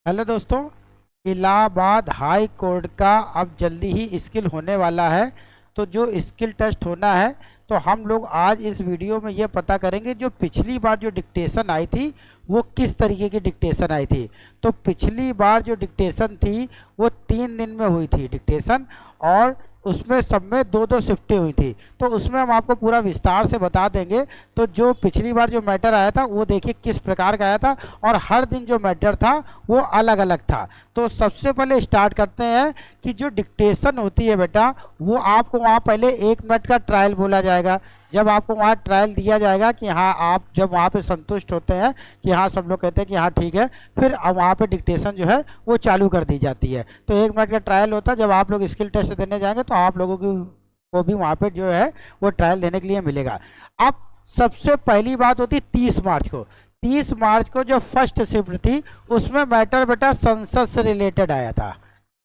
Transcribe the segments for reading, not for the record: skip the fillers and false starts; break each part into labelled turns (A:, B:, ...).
A: Hello दोस्तों। Allahabad high court का अब जल्दी ही स्किल होने वाला है। तो जो स्किल टेस्ट होना है, तो हम लोग आज इस वीडियो में ये पता करेंगे जो पिछली बार जो डिक्टेशन आई थी वो किस तरीके की डिक्टेशन आई थी। तो पिछली बार जो डिक्टेशन थी वो 3 दिन में हुई थी डिक्टेशन, और उसमें सब में दो दो शिफ्टें हुई थी। तो उसमें हम आपको पूरा विस्तार से बता देंगे। तो जो पिछली बार जो मैटर आया था वो देखिए किस प्रकार का आया था, और हर दिन जो मैटर था वो अलग अलग था। तो सबसे पहले स्टार्ट करते हैं कि जो डिक्टेशन होती है बेटा, वो आपको वहाँ पहले 1 मिनट का ट्रायल बोला जाएगा। जब आपको वहाँ ट्रायल दिया जाएगा कि हाँ, आप जब वहाँ पे संतुष्ट होते हैं कि हाँ, सब लोग कहते हैं कि हाँ ठीक है, फिर वहाँ पे डिक्टेशन जो है वो चालू कर दी जाती है। तो 1 मिनट का ट्रायल होता है। जब आप लोग स्किल टेस्ट देने जाएंगे तो आप लोगों की को भी वहाँ पे जो है वो ट्रायल देने के लिए मिलेगा। अब सबसे पहली बात होती है 30 मार्च को। 30 मार्च को जो फर्स्ट शिफ्ट थी उसमें मैटर बेटा संसद से रिलेटेड आया था।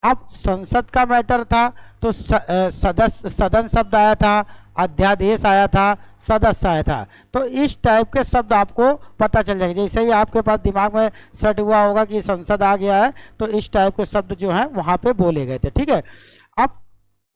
A: अब संसद का मैटर था तो सदस्य सदन शब्द आया था, अध्यादेश आया था, सदस्य आया था। तो इस टाइप के शब्द आपको पता चल जाएंगे। जैसे ही आपके पास दिमाग में सेट हुआ होगा कि संसद आ गया है, तो इस टाइप के शब्द जो हैं वहाँ पे बोले गए थे। ठीक है। अब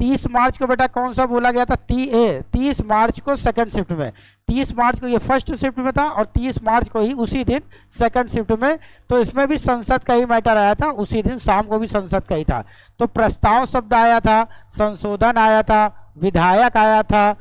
A: 30 मार्च को बेटा कौन सा बोला गया था? 30 मार्च को सेकंड शिफ्ट में। 30 मार्च को ये फर्स्ट शिफ्ट में था और 30 मार्च को ही उसी दिन सेकंड शिफ्ट में। तो इसमें भी संसद का ही मैटर आया था, उसी दिन शाम को भी संसद का ही था। तो प्रस्ताव शब्द आया था, संशोधन आया था, विधायक आया था।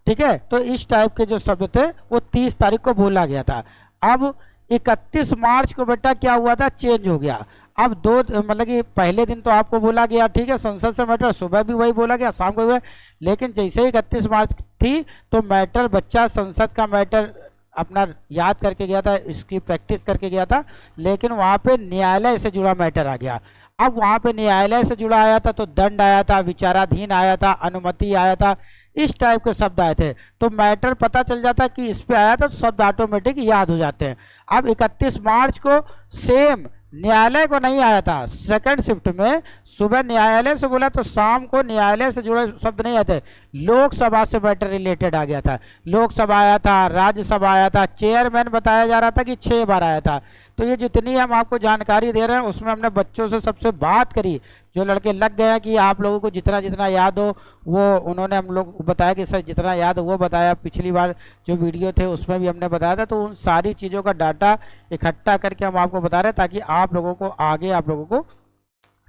A: ठीक है। तो इस टाइप के जो शब्द थे वो 30 तारीख को बोला गया था। अब 31 मार्च को बेटा क्या हुआ था? चेंज हो गया। अब दो मतलब कि पहले दिन तो आपको बोला गया ठीक है संसद से मैटर, सुबह भी वही बोला गया, शाम को भी। लेकिन जैसे ही 31 मार्च थी तो मैटर बच्चा संसद का मैटर अपना याद करके गया था, इसकी प्रैक्टिस करके गया था, लेकिन वहाँ पे न्यायालय से जुड़ा मैटर आ गया। अब वहाँ पे न्यायालय से जुड़ा आया था तो दंड आया था, विचाराधीन आया था, अनुमति आया था, इस टाइप के शब्द आए थे। तो मैटर पता चल जाता कि इस पे आया था तो शब्द ऑटोमेटिक याद हो जाते हैं। अब 31 मार्च को सेम न्यायालय को नहीं आया था। सेकंड शिफ्ट में सुबह न्यायालय से बोला तो शाम को न्यायालय से जुड़े शब्द नहीं आए थे, लोकसभा से मैटर रिलेटेड आ गया था। लोकसभा आया था, राज्यसभा आया था, चेयरमैन बताया जा रहा था कि 6 बार आया था। तो ये जितनी हम आपको जानकारी दे रहे हैं उसमें हमने बच्चों से सबसे बात करी, जो लड़के लग गए हैं कि आप लोगों को जितना जितना याद हो वो उन्होंने हम लोग बताया कि सर जितना याद हो वो बताया। पिछली बार जो वीडियो थे उसमें भी हमने बताया था। तो उन सारी चीज़ों का डाटा इकट्ठा करके हम आपको बता रहे हैं ताकि आप लोगों को आगे आप लोगों को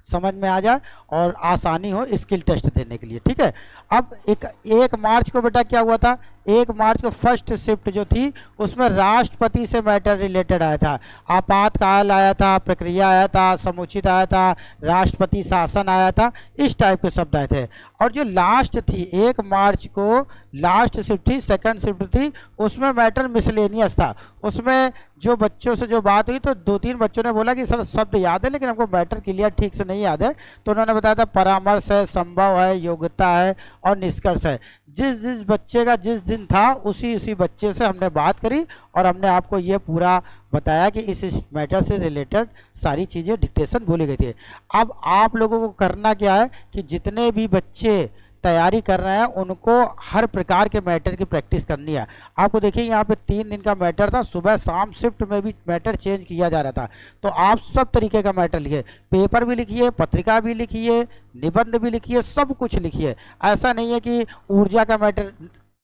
A: समझ में आ जाए और आसानी हो स्किल टेस्ट देने के लिए। ठीक है। अब 1 मार्च को बेटा क्या हुआ था? 1 मार्च को फर्स्ट शिफ्ट जो थी उसमें राष्ट्रपति से मैटर रिलेटेड आया था। आपातकाल आया था, प्रक्रिया आया था, समुचित आया था, राष्ट्रपति शासन आया था, इस टाइप के शब्द आए थे। और जो लास्ट थी 1 मार्च को लास्ट शिफ्ट थी, सेकंड शिफ्ट थी, उसमें मैटर मिसलेनियस था। उसमें जो बच्चों से जो बात हुई तो 2-3 बच्चों ने बोला कि सर शब्द याद है लेकिन हमको मैटर क्लियर ठीक से नहीं याद है। तो उन्होंने बताया था परामर्श है, संभव है, योग्यता है और निष्कर्ष है। जिस जिस बच्चे का जिस दिन था उसी उसी बच्चे से हमने बात करी और हमने आपको ये पूरा बताया कि इस मैटर से रिलेटेड सारी चीज़ें डिक्टेशन बोली गई थी। अब आप लोगों को करना क्या है कि जितने भी बच्चे तैयारी कर रहे हैं उनको हर प्रकार के मैटर की प्रैक्टिस करनी है। आपको देखिए यहाँ पे 3 दिन का मैटर था, सुबह शाम शिफ्ट में भी मैटर चेंज किया जा रहा था। तो आप सब तरीके का मैटर लिखिए, पेपर भी लिखिए, पत्रिका भी लिखिए, निबंध भी लिखिए, सब कुछ लिखिए। ऐसा नहीं है कि ऊर्जा का मैटर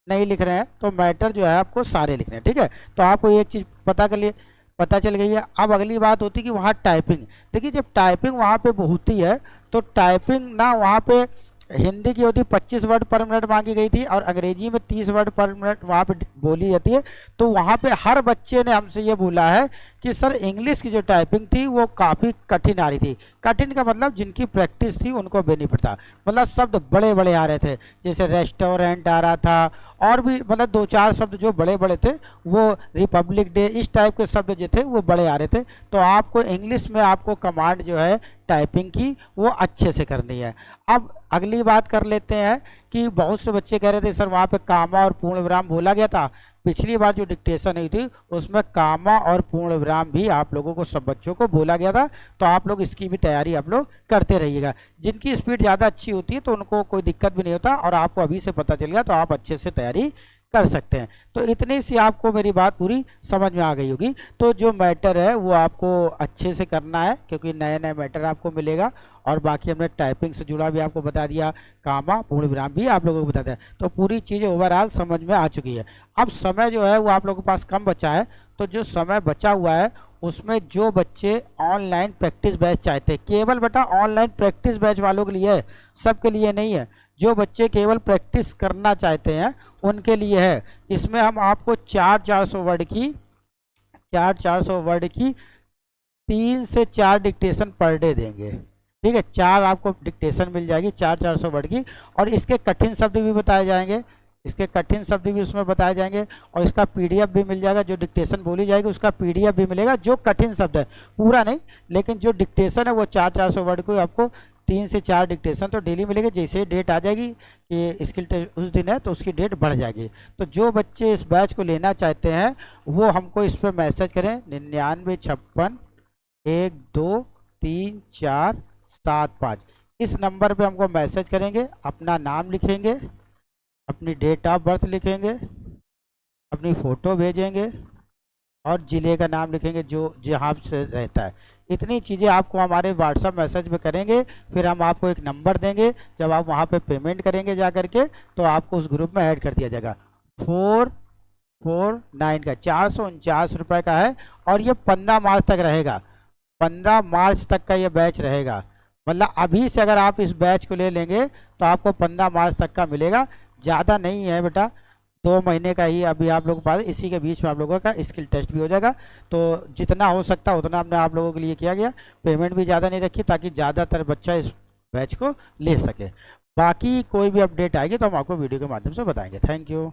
A: नहीं लिख रहे हैं, तो मैटर जो है आपको सारे लिखने हैं। ठीक है। तो आपको एक चीज़ पता चल गई है। अब अगली बात होती है कि वहाँ टाइपिंग। देखिए जब टाइपिंग वहाँ पे होती है तो टाइपिंग ना वहाँ पे हिंदी की होती 25 वर्ड पर मिनट मांगी गई थी और अंग्रेजी में 30 वर्ड पर मिनट वहाँ पे बोली जाती है। तो वहाँ पे हर बच्चे ने हमसे ये बोला है कि सर इंग्लिश की जो टाइपिंग थी वो काफ़ी कठिन आ रही थी। कठिन का मतलब जिनकी प्रैक्टिस थी उनको बेनिफिट था, मतलब शब्द बड़े बड़े आ रहे थे, जैसे रेस्टोरेंट आ रहा था और भी मतलब 2-4 शब्द जो बड़े बड़े थे, वो रिपब्लिक डे, इस टाइप के शब्द जो थे वो बड़े आ रहे थे। तो आपको इंग्लिश में आपको कमांड जो है टाइपिंग की वो अच्छे से करनी है। अब अगली बात कर लेते हैं कि बहुत से बच्चे कह रहे थे सर वहाँ पे कामा और पूर्ण विराम बोला गया था। पिछली बार जो डिक्टेशन हुई थी उसमें कामा और पूर्ण विराम भी आप लोगों को सब बच्चों को बोला गया था। तो आप लोग इसकी भी तैयारी आप लोग करते रहिएगा। जिनकी स्पीड ज़्यादा अच्छी होती है तो उनको कोई दिक्कत भी नहीं होता और आपको अभी से पता चल गया तो आप अच्छे से तैयारी कर सकते हैं। तो इतनी सी आपको मेरी बात पूरी समझ में आ गई होगी। तो जो मैटर है वो आपको अच्छे से करना है, क्योंकि नए नए मैटर आपको मिलेगा। और बाकी हमने टाइपिंग से जुड़ा भी आपको बता दिया, कामा पूर्ण विराम भी आप लोगों को बता दिया। तो पूरी चीज़ें ओवरऑल समझ में आ चुकी है। अब समय जो है वो आप लोगों के पास कम बचा है, तो जो समय बचा हुआ है उसमें जो बच्चे ऑनलाइन प्रैक्टिस बैच चाहते हैं, केवल बेटा ऑनलाइन प्रैक्टिस बैच वालों के लिए है, सबके लिए नहीं है। जो बच्चे केवल प्रैक्टिस करना चाहते हैं उनके लिए है। इसमें हम आपको 400 वर्ड की 3 से 4 डिक्टेशन पर डे देंगे। ठीक है, 4 आपको डिक्टेशन मिल जाएगी 400 वर्ड की। और इसके कठिन शब्द भी बताए जाएंगे, इसके कठिन शब्द भी उसमें बताए जाएंगे। और इसका पीडीएफ भी मिल जाएगा, जो डिक्टेशन बोली जाएगी उसका पीडीएफ भी मिलेगा, जो कठिन शब्द है, पूरा नहीं, लेकिन जो डिक्टेशन है वो 400 वर्ड को आपको 3 से 4 डिक्टेशन तो डेली मिलेगी। जैसे डेट आ जाएगी कि स्किल टेस्ट उस दिन है तो उसकी डेट बढ़ जाएगी। तो जो बच्चे इस बैच को लेना चाहते हैं वो हमको इस पर मैसेज करें 9956123475। इस नंबर पे हमको मैसेज करेंगे, अपना नाम लिखेंगे, अपनी डेट ऑफ बर्थ लिखेंगे, अपनी फ़ोटो भेजेंगे और ज़िले का नाम लिखेंगे जो जहाँ से रहता है। इतनी चीज़ें आपको हमारे व्हाट्सएप मैसेज में करेंगे। फिर हम आपको एक नंबर देंगे, जब आप वहाँ पे पेमेंट करेंगे जा करके तो आपको उस ग्रुप में ऐड कर दिया जाएगा। 449 का 449 रुपये का है। और ये 15 मार्च तक रहेगा, 15 मार्च तक का ये बैच रहेगा। मतलब अभी से अगर आप इस बैच को ले लेंगे तो आपको 15 मार्च तक का मिलेगा, ज़्यादा नहीं है बेटा, 2 महीने का ही अभी आप लोगों के पास। इसी के बीच में आप लोगों का स्किल टेस्ट भी हो जाएगा। तो जितना हो सकता उतना हमने आप लोगों के लिए किया गया। पेमेंट भी ज़्यादा नहीं रखी ताकि ज़्यादातर बच्चा इस बैच को ले सके। बाकी कोई भी अपडेट आएगी तो हम आपको वीडियो के माध्यम से बताएंगे। Thank you.